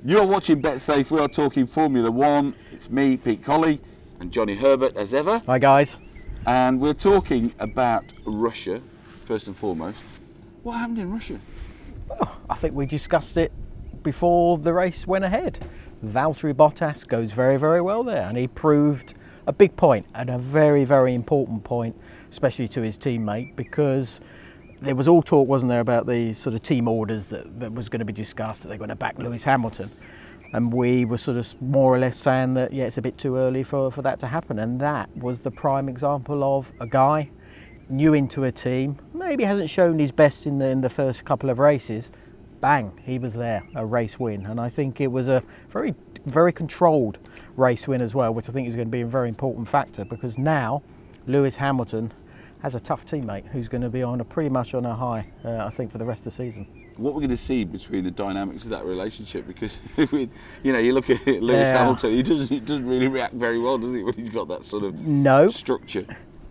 You're watching Bet Safe. We are talking Formula One. It's me, Pete Colley, and Johnny Herbert, as ever. Hi, guys. And we're talking about Russia, first and foremost. What happened in Russia? Well, I think we discussed it before the race went ahead. Valtteri Bottas goes very, very well there, and he proved a big point and a very, very important point, especially to his teammate, because there was all talk, wasn't there, about the sort of team orders that was going to be discussed, that they're going to back Lewis Hamilton. And we were sort of more or less saying that, yeah, it's a bit too early for that to happen. And that was the prime example of a guy new into a team, maybe hasn't shown his best in the first couple of races. Bang, he was there, a race win. And I think it was a very, very controlled race win as well, which I think is going to be a very important factor, because now Lewis Hamilton has a tough teammate who's going to be on pretty much on a high, I think, for the rest of the season. What we're going to see between the dynamics of that relationship, because you look at Lewis Hamilton, he doesn't really react very well, does he, when he's got that sort of structure?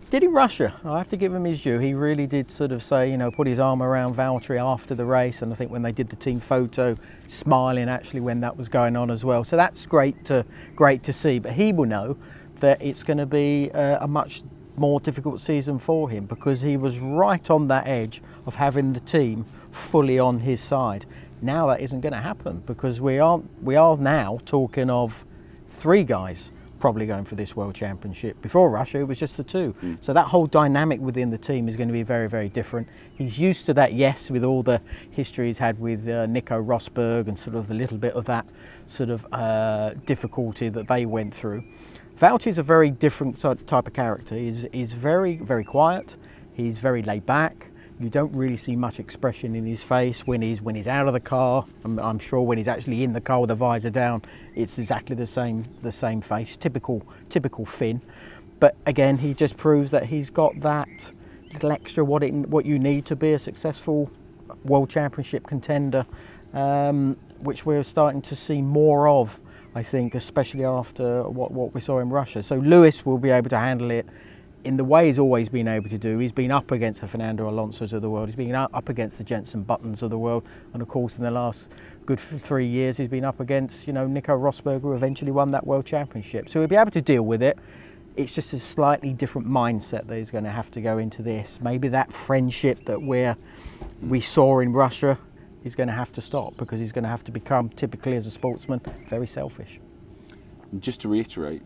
Did in Russia. I have to give him his due. He really did sort of say, put his arm around Valtteri after the race, and I think when they did the team photo, smiling actually when that was going on as well. So that's great to see. But he will know that it's going to be a much more difficult season for him, because he was right on that edge of having the team fully on his side. Now that isn't going to happen, because we are now talking of 3 guys probably going for this World Championship. Before Russia, it was just the 2. So that whole dynamic within the team is going to be very, very different. He's used to that, yes, with all the history he's had with Nico Rosberg and sort of the little bit of that sort of difficulty that they went through. Valtteri's a very different type of character. He's very, very quiet. He's very laid back. You don't really see much expression in his face when he's out of the car. I'm sure when he's actually in the car with the visor down, it's exactly the same face, typical Finn. But again, he just proves that he's got that little extra what you need to be a successful World Championship contender, which we're starting to see more of, I think, especially after what we saw in Russia. So Lewis will be able to handle it in the way he's always been able to do. He's been up against the Fernando Alonso's of the world. He's been up against the Jenson Buttons of the world. And of course, in the last good 3 years, he's been up against, Nico Rosberg, who eventually won that World Championship. So he'll be able to deal with it. It's just a slightly different mindset that he's going to have to go into this. Maybe that friendship that we saw in Russia is going to have to stop, because he's going to have to become, typically as a sportsman, very selfish. And just to reiterate,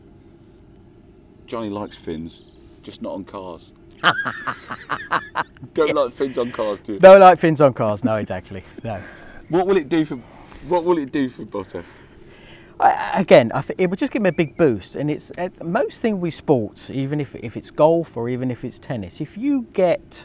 Johnny likes Finns, just not on cars. Don't like Finns on cars, do you? Don't like Finns on cars, no, exactly. No. What will it do for Bottas? Again, I think it would just give him a big boost, and it's most things with sports, even if it's golf or even if it's tennis. If you get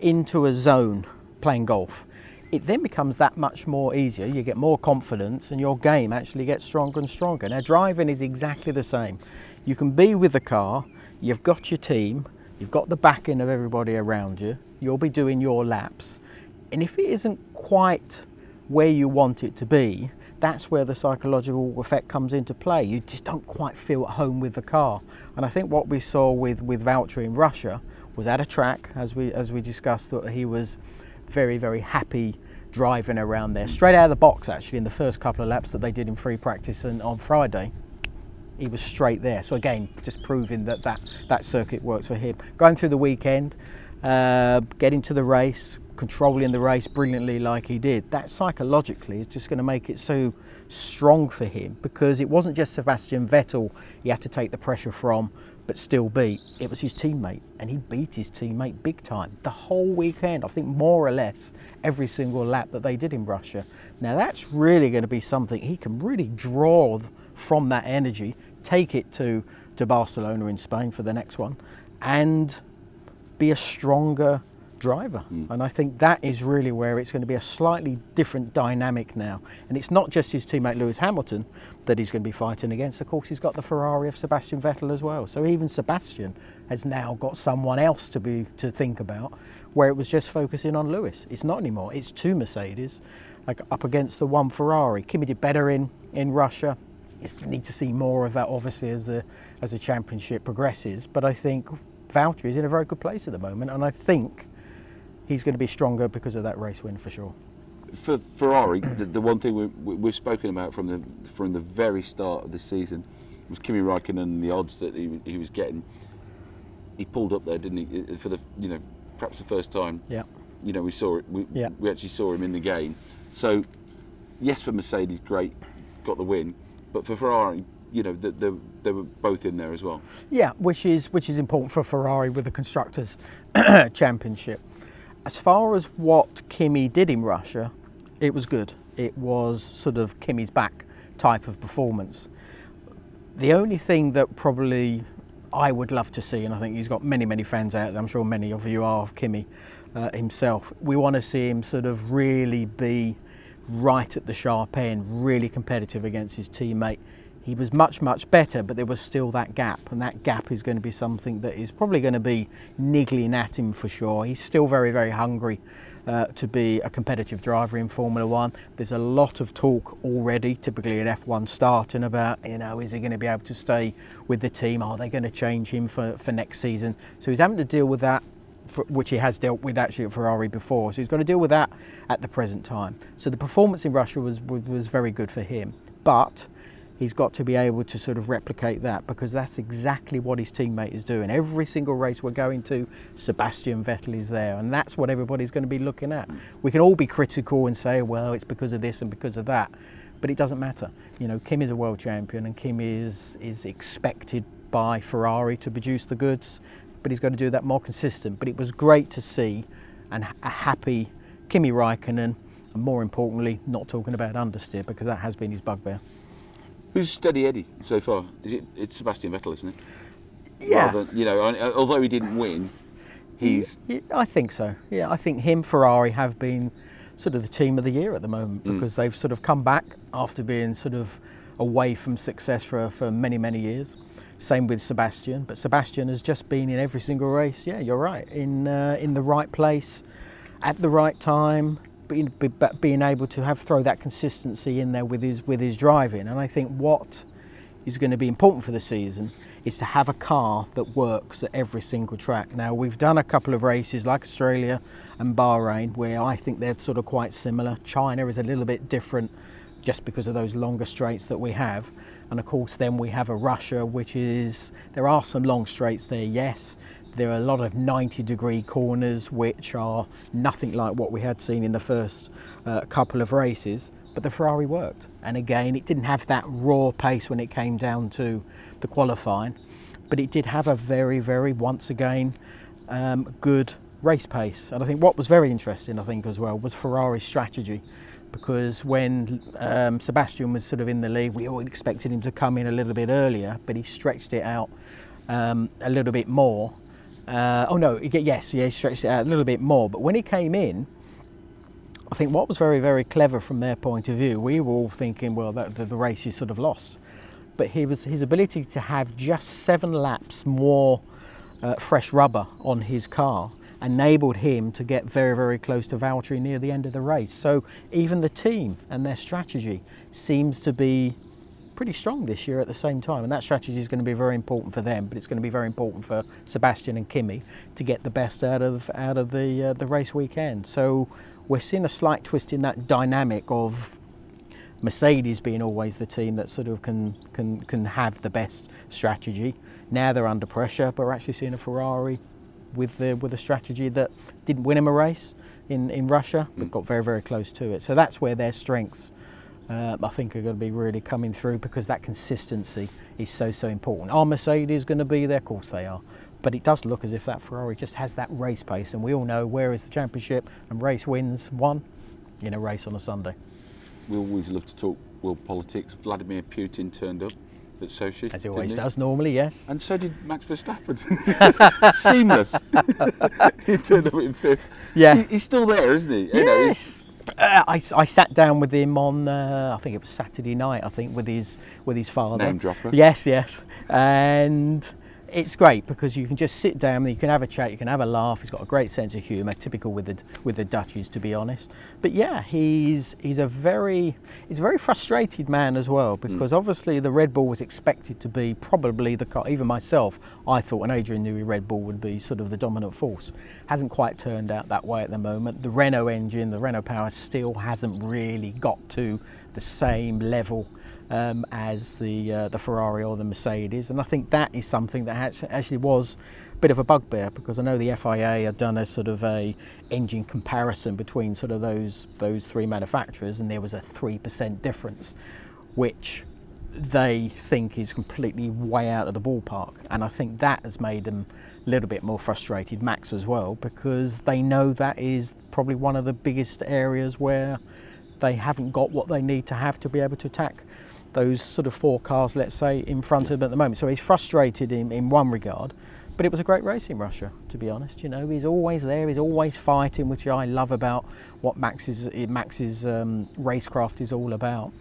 into a zone playing golf, it then becomes that much more easier. You get more confidence, and your game actually gets stronger and stronger. Now, driving is exactly the same. You can be with the car. You've got your team, you've got the backing of everybody around you, you'll be doing your laps. And if it isn't quite where you want it to be, that's where the psychological effect comes into play. You just don't quite feel at home with the car. And I think what we saw with Valtteri in Russia was at a track, as we discussed, that he was very, very happy driving around there. Straight out of the box, actually, in the first couple of laps that they did in free practice and on Friday, he was straight there. So again, just proving that circuit works for him. Going through the weekend, getting to the race, controlling the race brilliantly like he did, that psychologically is just going to make it so strong for him, because it wasn't just Sebastian Vettel he had to take the pressure from but still beat. It was his teammate, and he beat his teammate big time the whole weekend. I think more or less every single lap that they did in Russia. Now that's really going to be something he can really draw from, that energy, take it to Barcelona in Spain for the next one, and be a stronger driver. And I think that is really where it's going to be a slightly different dynamic now. And it's not just his teammate Lewis Hamilton that he's going to be fighting against. Of course, he's got the Ferrari of Sebastian Vettel as well. So even Sebastian has now got someone else to think about, where it was just focusing on Lewis. It's not anymore. It's 2 Mercedes up against the 1 Ferrari. Kimi did better in Russia. You need to see more of that, obviously, as the championship progresses. But I think Valtteri is in a very good place at the moment, and I think he's going to be stronger because of that race win for sure. for Ferrari, the one thing we've spoken about from the very start of the season was Kimi Räikkönen and the odds that he was getting. He pulled up there, didn't he? For the perhaps the first time. Yeah. We saw it. We actually saw him in the game. So yes, for Mercedes, great, got the win. But for Ferrari, they were both in there as well. Yeah, which is important for Ferrari with the Constructors' Championship. As far as what Kimi did in Russia, it was good. It was sort of Kimi's back type of performance. The only thing that probably I would love to see, and I think he's got many fans out there, I'm sure many of you are, of Kimi himself, we want to see him sort of really be right at the sharp end, really competitive against his teammate. He was much better, but there was still that gap, and that gap is going to be something that is probably going to be niggling at him for sure. He's still very hungry to be a competitive driver in Formula One. There's a lot of talk already, typically at F1 starting, about, is he going to be able to stay with the team? Are they going to change him for next season? So he's having to deal with that, which he has dealt with actually at Ferrari before. So he's got to deal with that at the present time. So the performance in Russia was very good for him, but he's got to be able to sort of replicate that, because that's exactly what his teammate is doing. Every single race we're going to, Sebastian Vettel is there, and that's what everybody's going to be looking at. We can all be critical and say, well, it's because of this and because of that, but it doesn't matter. Kim is a world champion, and Kim is expected by Ferrari to produce the goods, but he's got to do that more consistent. But it was great to see a happy Kimi Räikkönen, and more importantly, not talking about understeer, because that has been his bugbear. Who's steady Eddie so far? It's Sebastian Vettel, isn't it? Yeah. Rather, although he didn't win, he's... I think so. Yeah, I think Ferrari have been sort of the team of the year at the moment, because they've sort of come back after being sort of away from success for many years. Same with Sebastian, but Sebastian has just been in every single race. Yeah, you're right, in the right place, at the right time. Being able to throw that consistency in there with his driving. And I think what is going to be important for the season is to have a car that works at every single track. Now, we've done a couple of races like Australia and Bahrain where I think they're sort of quite similar. China is a little bit different just because of those longer straights that we have. And of course then we have a Russia, which is, there are some long straights there, yes. There are a lot of 90-degree corners, which are nothing like what we had seen in the first couple of races, but the Ferrari worked. And again, it didn't have that raw pace when it came down to the qualifying, but it did have a very, once again, good race pace. And I think what was very interesting, I think as well, was Ferrari's strategy, because when Sebastian was sort of in the lead, we all expected him to come in a little bit earlier, but he stretched it out a little bit more. He stretched it out a little bit more, but when he came in, I think what was very clever from their point of view, we were all thinking, well, the race is sort of lost, but his ability to have just 7 laps more fresh rubber on his car enabled him to get very close to Valtteri near the end of the race. So even the team and their strategy seems to be pretty strong this year at the same time, and that strategy is going to be very important for them, but it's going to be very important for Sebastian and Kimi to get the best out of the race weekend. So we're seeing a slight twist in that dynamic of Mercedes being always the team that sort of can have the best strategy. Now they're under pressure, but we're actually seeing a Ferrari with a strategy that didn't win him a race in Russia, but got very close to it. So that's where their strengths I think are going to be really coming through, because that consistency is so important. Are Mercedes going to be there? Of course they are. But it does look as if that Ferrari just has that race pace, and we all know where is the championship and race wins won in a race on a Sunday. We always love to talk world politics. Vladimir Putin turned up at Sochi. As he always does normally, yes. And so did Max Verstappen. Seamless. He turned up in 5th. Yeah. He's still there, isn't he? Yes. I sat down with him on I think it was Saturday night, I think, with his father. Name dropper. Yes, and it's great because you can just sit down, you can have a chat, you can have a laugh. He's got a great sense of humour, typical with the Dutchies, to be honest. But yeah, he's a very frustrated man as well, because obviously the Red Bull was expected to be probably the car. Even myself, I thought, and Adrian knew, Red Bull would be sort of the dominant force. Hasn't quite turned out that way at the moment. The Renault engine, the Renault power, still hasn't really got to the same level as the Ferrari or the Mercedes, and I think that is something that actually was a bit of a bugbear, because I know the FIA had done a sort of a engine comparison between sort of those three manufacturers, and there was a 3% difference, which they think is completely way out of the ballpark, and I think that has made them a little bit more frustrated, Max as well, because they know that is probably one of the biggest areas where they haven't got what they need to have to be able to attack those sort of 4 cars, let's say, in front of them at the moment. So he's frustrated in one regard, but it was a great race in Russia, to be honest. You know, he's always there, he's always fighting, which I love about what Max's racecraft is all about.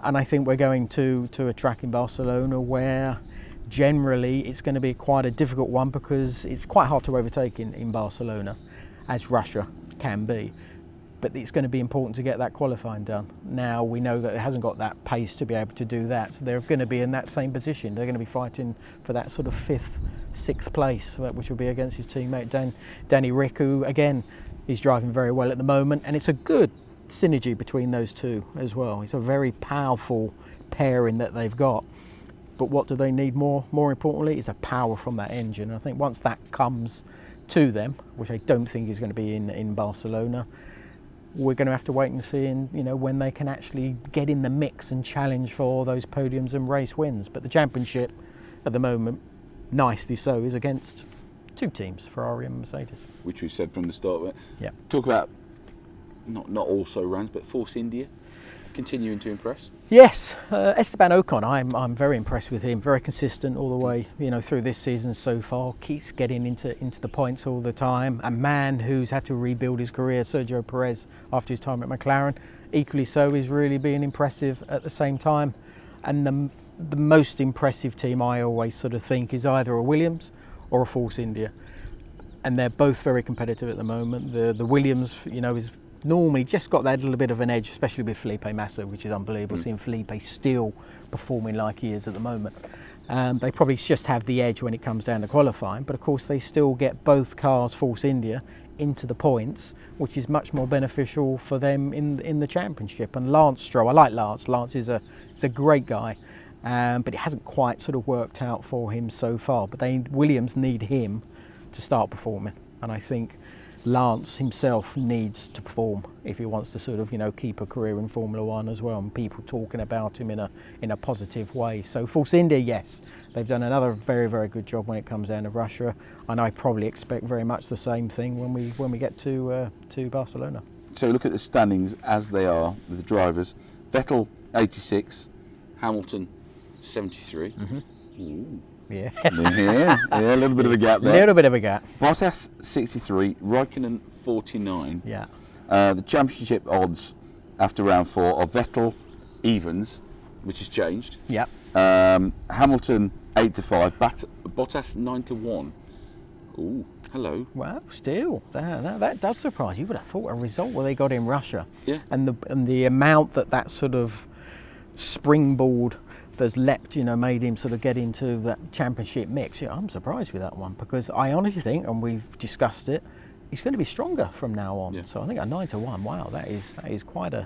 And I think we're going to a track in Barcelona where generally it's going to be quite a difficult one, because it's quite hard to overtake in Barcelona, as Russia can be. But it's going to be important to get that qualifying done. Now we know that it hasn't got that pace to be able to do that, so they're going to be in that same position. They're going to be fighting for that sort of 5th, 6th place, which will be against his teammate Danny Rick, who again is driving very well at the moment, and it's a good synergy between those two as well. It's a very powerful pairing that they've got. But what do they need more importantly is a power from that engine. And I think once that comes to them, which I don't think is going to be in Barcelona, we're going to have to wait and see, when they can actually get in the mix and challenge for those podiums and race wins. But the championship at the moment, nicely so, is against 2 teams, Ferrari and Mercedes. Which we said from the start of it. Yeah. Talk about not also runs, but Force India continuing to impress. Yes, Esteban Ocon, I'm very impressed with him. Very consistent all the way, through this season so far. Keeps getting into the points all the time. A man who's had to rebuild his career, Sergio Perez, after his time at McLaren, equally so, is really being impressive at the same time. And the most impressive team, I always sort of think, is either a Williams or a Force India, and they're both very competitive at the moment. The Williams, is normally just got that little bit of an edge, especially with Felipe Massa, which is unbelievable, seeing Felipe still performing like he is at the moment. They probably just have the edge when it comes down to qualifying, but of course they still get both cars, Force India, into the points, which is much more beneficial for them in the championship. And Lance Stroll, I like Lance. Lance is a great guy, but it hasn't quite sort of worked out for him so far. But Williams need him to start performing, and I think Lance himself needs to perform if he wants to sort of keep a career in Formula One as well, and people talking about him in a positive way. So Force India, yes, they've done another very, very good job when it comes down to Russia, and I probably expect very much the same thing when we get to Barcelona. So look at the standings as they are with the drivers. Vettel 86, Hamilton 73. Mm-hmm. Ooh. Yeah. yeah, a little bit of a gap there. A little bit of a gap. Bottas 63, Raikkonen 49. Yeah. The championship odds after round 4 are Vettel evens, which has changed. Yeah. Hamilton 8-5, Bottas 9-1. Ooh, hello. Well, still, that does surprise you. You would have thought a result where they got in Russia. Yeah. And the amount that sort of springboard that's leapt, made him sort of get into that championship mix. I'm surprised with that one, because I honestly think, and we've discussed it, he's going to be stronger from now on. Yeah. So I think a 9-1, wow, that is quite a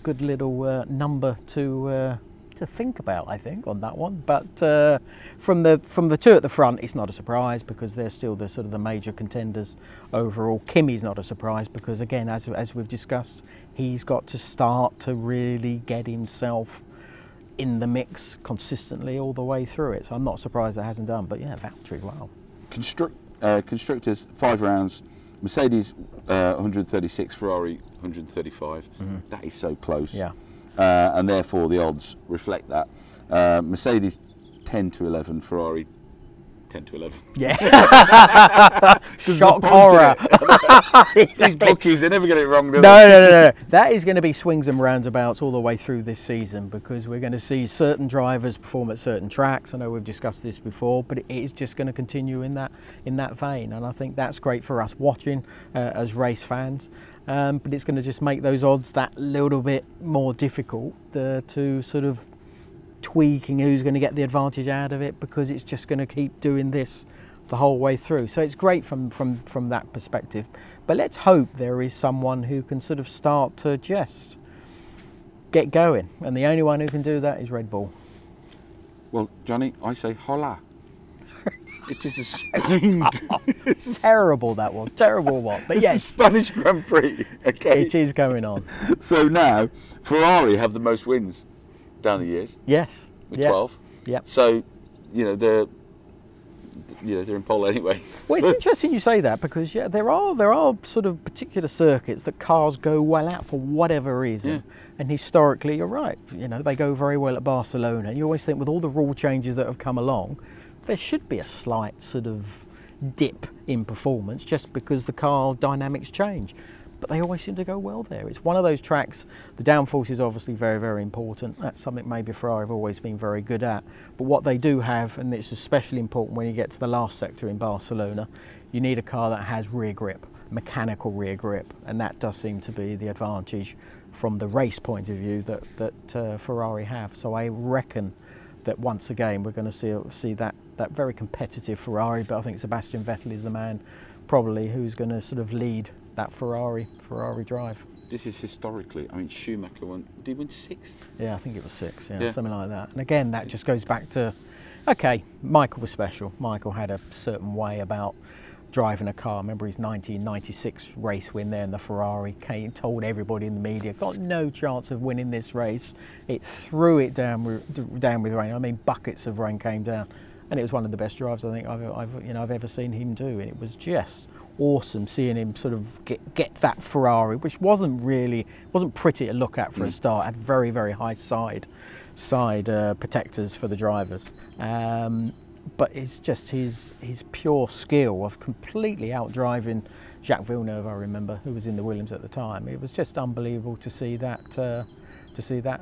good little number to think about, I think, on that one. But from the 2 at the front, it's not a surprise, because they're still the sort of the major contenders overall. Kimi's not a surprise, because again, as we've discussed, he's got to start to really get himself in the mix consistently all the way through it. So I'm not surprised that hasn't done. But yeah, Valtteri, wow. Constructors 5 rounds, Mercedes 136, Ferrari 135. Mm-hmm. That is so close. Yeah. And therefore the odds reflect that. Mercedes 10-11, Ferrari 10 to 11. Yeah. Shock horror. These bookies, they never get it wrong, do they? No. That is going to be swings and roundabouts all the way through this season, because we're going to see certain drivers perform at certain tracks. I know we've discussed this before, but it is just going to continue in that vein, and I think that's great for us watching as race fans. But it's going to just make those odds that little bit more difficult to sort of tweaking who's going to get the advantage out of it, because it's just going to keep doing this the whole way through. So it's great from that perspective, but let's hope there is someone who can sort of start to just get going, and the only one who can do that is Red Bull. Well, Johnny, I say hola. It is a Spain. Terrible that one, terrible one. But yes, the Spanish Grand Prix. Okay, it is going on. So now Ferrari have the most wins down the years. Yes, with 12. Yeah. So, they're in pole anyway. Well, it's interesting you say that, because there are sort of particular circuits that cars go well at for whatever reason. Yeah. And historically, you're right. They go very well at Barcelona. You always think with all the rule changes that have come along, there should be a slight sort of dip in performance just because the car dynamics change. But they always seem to go well there. It's one of those tracks, the downforce is obviously very, very important. That's something maybe Ferrari have always been very good at. But what they do have, and it's especially important when you get to the last sector in Barcelona, you need a car that has rear grip, mechanical rear grip. And that does seem to be the advantage from the race point of view that Ferrari have. So I reckon that once again we're going to see that very competitive Ferrari, but I think Sebastian Vettel is the man probably who's going to sort of lead that Ferrari drive. This is historically, I mean, Schumacher won, did he win 6? Yeah, I think it was 6, yeah, something like that. And again, that just goes back to, okay, Michael was special. Michael had a certain way about driving a car. I remember his 1996 race win there in the Ferrari. Told everybody in the media, got no chance of winning this race. It threw it down with rain. I mean, buckets of rain came down, and it was one of the best drives I think I've ever seen him do. And it was just awesome seeing him sort of get that Ferrari, which wasn't pretty to look at for a start. Had very, very high side protectors for the drivers. But it's just his pure skill of completely outdriving Jacques Villeneuve, I remember, who was in the Williams at the time. It was just unbelievable to see that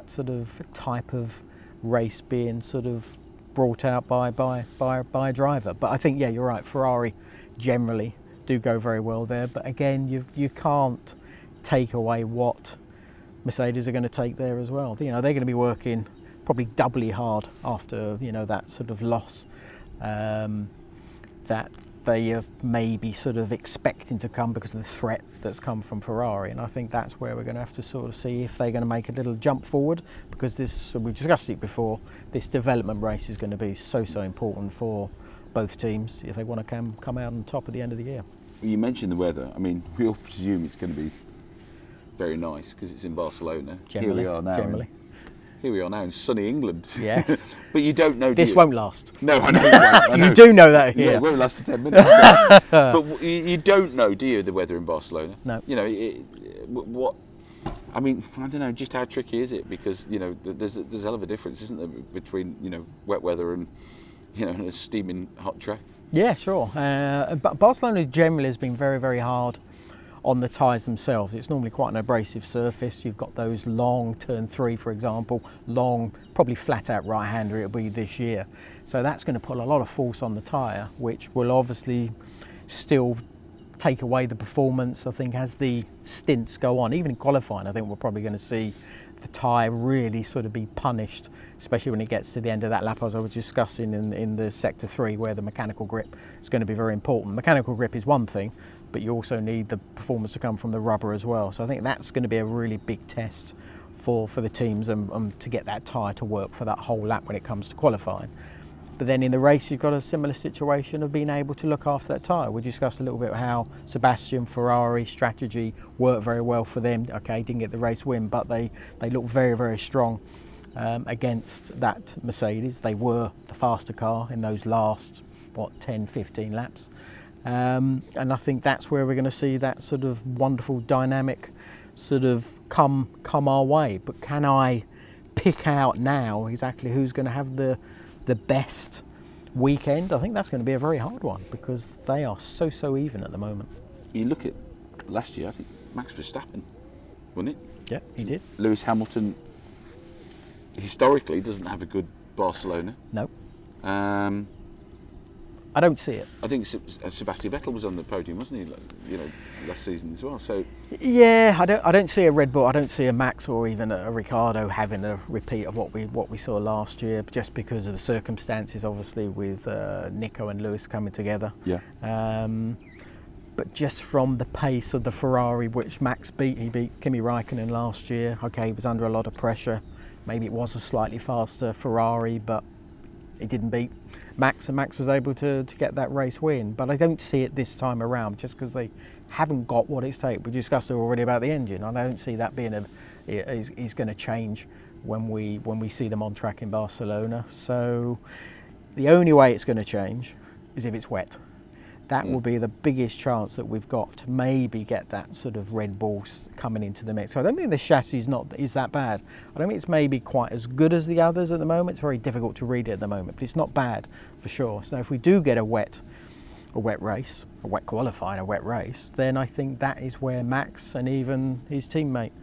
sort of type of race being sort of brought out by a driver. But I think, yeah, you're right, Ferrari generally do go very well there. But again, you can't take away what Mercedes are going to take there as well. They're going to be working probably doubly hard after that sort of loss that they are maybe sort of expecting to come because of the threat that's come from Ferrari. And I think that's where we're going to have to sort of see if they're going to make a little jump forward, because we've discussed it before, this development race is going to be so important for both teams if they want to come out on top at the end of the year. You mentioned the weather. I mean, we all presume it's going to be very nice because it's in Barcelona. Generally, here we are now. Here we are now in sunny England. Yes. But you don't know. This won't last. No, I know. I know. You do know that here. Yeah, it won't last for 10 minutes. But you don't know, do you, the weather in Barcelona? No. What? I mean, I don't know. Just how tricky is it? Because there's a hell of a difference, isn't there, between wet weather and a steaming hot track? Yeah, sure. But Barcelona generally has been very, very hard on the tyres themselves. It's normally quite an abrasive surface. You've got those long, turn 3 for example, long, probably flat out right-hander it'll be this year. So that's going to put a lot of force on the tyre, which will obviously still take away the performance, I think, as the stints go on. Even in qualifying, I think we're probably going to see the tyre really sort of be punished, especially when it gets to the end of that lap, as I was discussing in the sector 3, where the mechanical grip is going to be very important. Mechanical grip is one thing, but you also need the performance to come from the rubber as well. So I think that's going to be a really big test for the teams to get that tyre to work for that whole lap when it comes to qualifying. But then in the race, you've got a similar situation of being able to look after that tyre. We discussed a little bit how Sebastian Ferrari strategy worked very well for them. Okay, didn't get the race win, but they looked very, very strong against that Mercedes. They were the faster car in those last, 10, 15 laps. And I think that's where we're going to see that sort of wonderful dynamic sort of come our way. But can I pick out now exactly who's going to have the best weekend, I think that's going to be a very hard one because they are so even at the moment. You look at last year, I think Max Verstappen won it. Yeah, he did. Lewis Hamilton historically doesn't have a good Barcelona. No. I don't see it. I think Sebastian Vettel was on the podium, wasn't he? Last season as well. So yeah, I don't see a Red Bull. I don't see a Max or even a Ricciardo having a repeat of what we saw last year, just because of the circumstances, obviously with Nico and Lewis coming together. Yeah. But just from the pace of the Ferrari, which Max beat, he beat Kimi Raikkonen last year. Okay, he was under a lot of pressure. Maybe it was a slightly faster Ferrari, but he didn't beat Max, and Max was able to get that race win. But I don't see it this time around, just because they haven't got what it's taken. We discussed already about the engine. I don't see that being is going to change when we see them on track in Barcelona. So the only way it's going to change is if it's wet. That will be the biggest chance that we've got to maybe get that sort of Red Bull coming into the mix. So I don't think the chassis is that bad. I don't think it's maybe quite as good as the others at the moment. It's very difficult to read it at the moment, but it's not bad for sure. So if we do get a wet race, a wet qualifying, a wet race, then I think that is where Max and even his teammate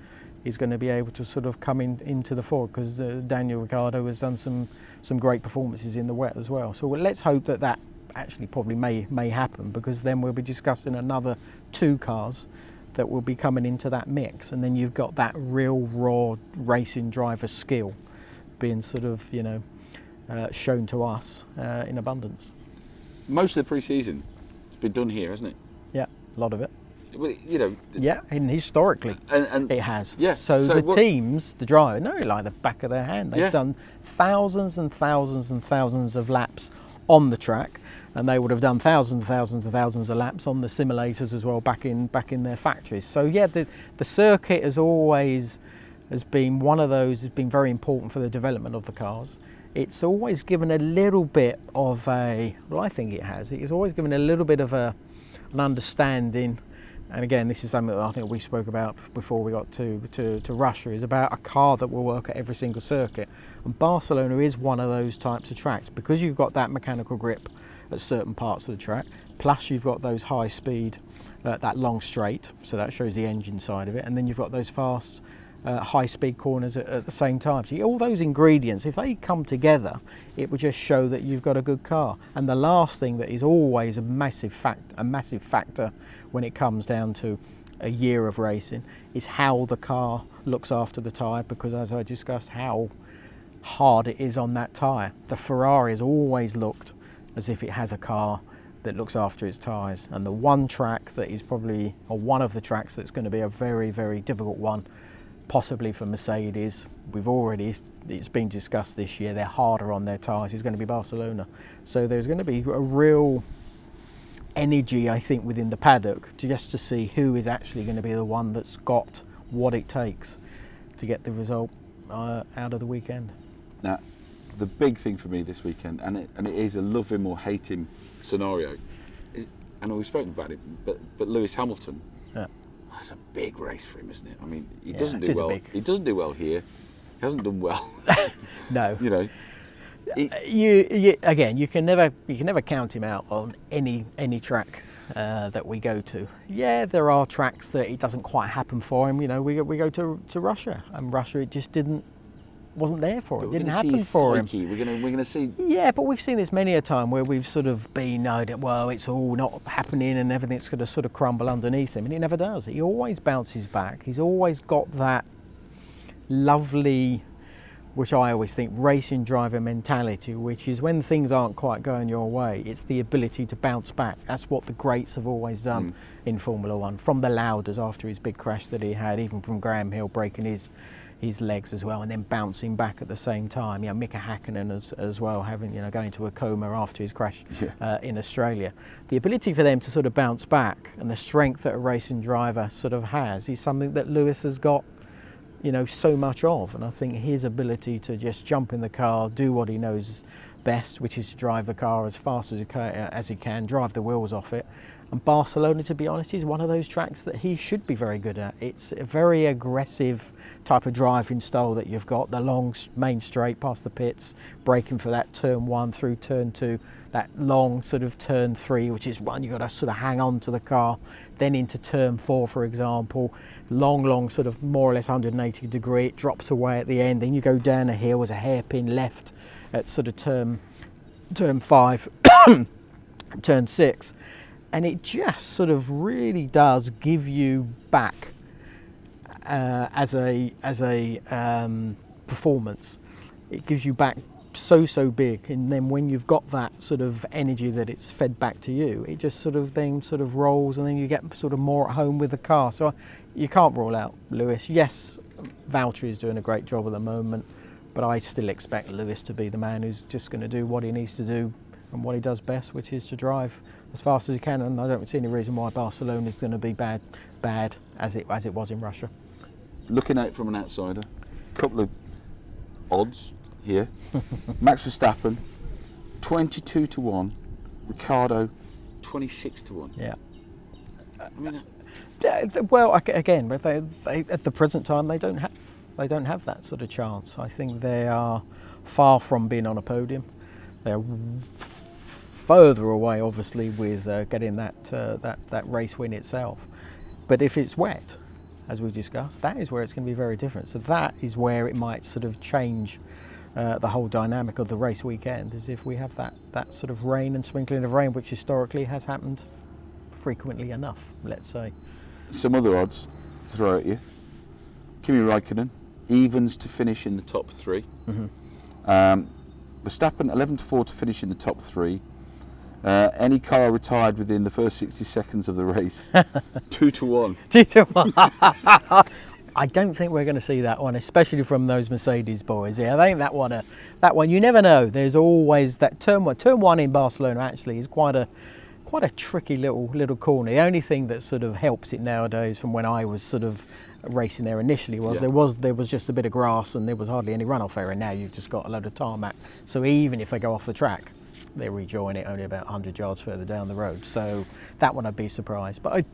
is going to be able to sort of come into the fore, because Daniel Ricciardo has done some great performances in the wet as well. So let's hope that actually probably may happen, because then we'll be discussing another 2 cars that will be coming into that mix, and then you've got that real raw racing driver skill being sort of shown to us in abundance. Most of the pre-season has been done here, hasn't it? Yeah, a lot of it. Well, yeah, and historically and it has. Yeah. So the teams, the driver, know it like the back of their hand. They've done thousands and thousands and thousands of laps on the track, and they would have done thousands and thousands and thousands of laps on the simulators as well back in their factories. So yeah, the circuit has been one of those, has been very important for the development of the cars. It's always given a little bit of I think it's always given a little bit of an understanding. And again, this is something that I think we spoke about before we got to Russia, is about a car that will work at every single circuit. And Barcelona is one of those types of tracks, because you've got that mechanical grip at certain parts of the track, plus you've got those high speed, that long straight, so that shows the engine side of it, and then you've got those fast high speed corners at the same time. So all those ingredients, if they come together, it will just show that you've got a good car. And the last thing that is always a massive factor when it comes down to a year of racing is how the car looks after the tyre, because as I discussed, how hard it is on that tyre. The Ferrari has always looked as if it has a car that looks after its tyres, and the one track that is probably, or one of the tracks that's going to be a very, very difficult one, possibly for Mercedes, it's been discussed this year, they're harder on their tyres, is going to be Barcelona. So there's going to be a real energy, I think, within the paddock just to see who is actually going to be the one that's got what it takes to get the result out of the weekend. Now, the big thing for me this weekend, and it is a love him or hate him scenario, is, and we've spoken about it, but Lewis Hamilton. Yeah. That's a big race for him, isn't it? I mean, he doesn't do well. He doesn't do well here. He hasn't done well. No. You can never count him out on any track that we go to. Yeah, there are tracks that it doesn't quite happen for him. We go to Russia, and Russia it just wasn't there for him. It didn't happen for him. We're gonna see. Yeah, but we've seen this many a time where we've sort of been, well, it's all not happening and everything's going to sort of crumble underneath him, and it never does. He always bounces back. He's always got that lovely, which I always think, racing driver mentality, which is when things aren't quite going your way, it's the ability to bounce back. That's what the greats have always done in Formula One. From the Lauders after his big crash that he had, even from Graham Hill breaking his legs as well, and then bouncing back at the same time. Mika Hakkinen as well, having going to a coma after his crash in Australia. The ability for them to sort of bounce back, and the strength that a racing driver sort of has, is something that Lewis has got so much of. And I think his ability to just jump in the car, do what he knows best, which is to drive the car as fast as he can, drive the wheels off it. And Barcelona, to be honest, is one of those tracks that he should be very good at. It's a very aggressive type of driving style that you've got, the long main straight past the pits, braking for that turn 1 through turn 2, that long sort of turn 3, which is one you've got to sort of hang on to the car, then into turn 4, for example, long sort of more or less 180 degree, it drops away at the end, then you go down a hill as a hairpin left at sort of turn 5, turn 6. And it just sort of really does give you back as a performance. It gives you back so big, and then when you've got that sort of energy that it's fed back to you, it just sort of then sort of rolls, and then you get sort of more at home with the car. So you can't rule out Lewis. Yes, Valtteri is doing a great job at the moment, but I still expect Lewis to be the man who's just going to do what he needs to do and what he does best, which is to drive as fast as he can. And I don't see any reason why Barcelona is going to be bad as it was in Russia. Looking at it from an outsider, a couple of odds here. Max Verstappen 22 to 1, Ricciardo 26 to 1. Yeah. I mean, well, again, they at the present time they don't have that sort of chance. I think they are far from being on a podium. They're further away, obviously, with getting that race win itself. But if it's wet, as we discussed, that is where it's going to be very different. So that is where it might sort of change the whole dynamic of the race weekend, is if we have that sort of rain and sprinkling of rain, which historically has happened frequently enough, let's say. Some other odds to throw at you. Kimi Raikkonen evens to finish in the top 3. Mm-hmm. Verstappen 11 to 4 to finish in the top 3. Any car retired within the first 60 seconds of the race, 2 to 1. 2 to 1. I don't think we're going to see that one, especially from those Mercedes boys. Yeah, I think that one you never know. There's always that turn 1 in Barcelona. Actually, is quite a tricky little corner. The only thing that sort of helps it nowadays, from when I was sort of racing there initially, was there was just a bit of grass and there was hardly any runoff area. Now you've just got a load of tarmac. So even if they go off the track, they rejoin it only about 100 yards further down the road. So that one I'd be surprised. But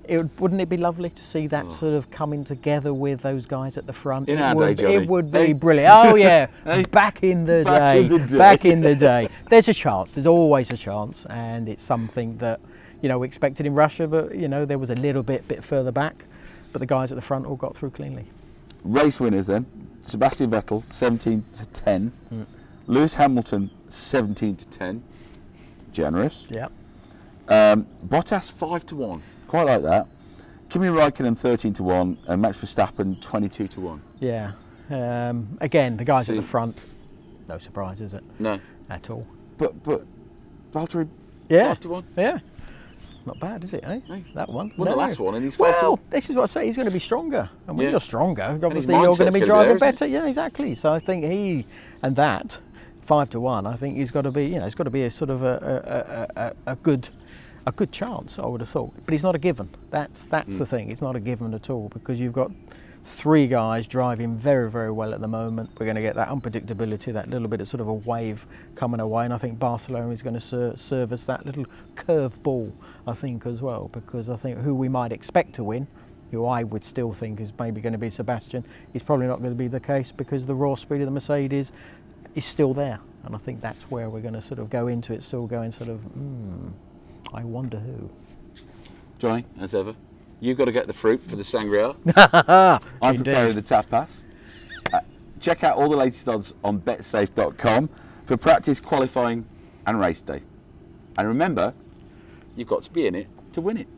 wouldn't it be lovely to see that sort of coming together with those guys at the front? In our day, Johnny. It would be brilliant. Oh yeah, back in the day. There's a chance. There's always a chance, and it's something that we expected in Russia, but there was a little bit further back. But the guys at the front all got through cleanly. Race winners then: Sebastian Vettel 17 to 10, Lewis Hamilton 17 to 10, generous. Yeah. Bottas 5 to 1. Quite like that. Kimi Raikkonen 13 to 1 and Max Verstappen 22 to 1. Yeah. Again, the guys at the front, no surprise, is it? No. At all. But Valtteri 5 to 1? Yeah. Not bad, is it, eh? No. That one. Well, the last one, and he's 5 to 1. This is what I say, he's going to be stronger. And when you're stronger, obviously mindset's you're going to be driving there, better. Yeah, exactly. So I think that 5 to 1, I think he's got to be, it's got to be a sort of a good chance, I would have thought. But he's not a given. That's the thing. It's not a given at all, because you've got 3 guys driving very, very well at the moment. We're going to get that unpredictability, that little bit of sort of a wave coming away, and I think Barcelona is going to serve us that little curve ball, I think, as well, because I think who we might expect to win, who I would still think is maybe going to be Sebastian, is probably not going to be the case, because the raw speed of the Mercedes is still there, and I think that's where we're going to sort of go into it, still going sort of, I wonder who. Johnny, as ever, you've got to get the fruit for the sangria. I'm preparing the tapas. Check out all the latest odds on betsafe.com for practice, qualifying and race day. And remember, you've got to be in it to win it.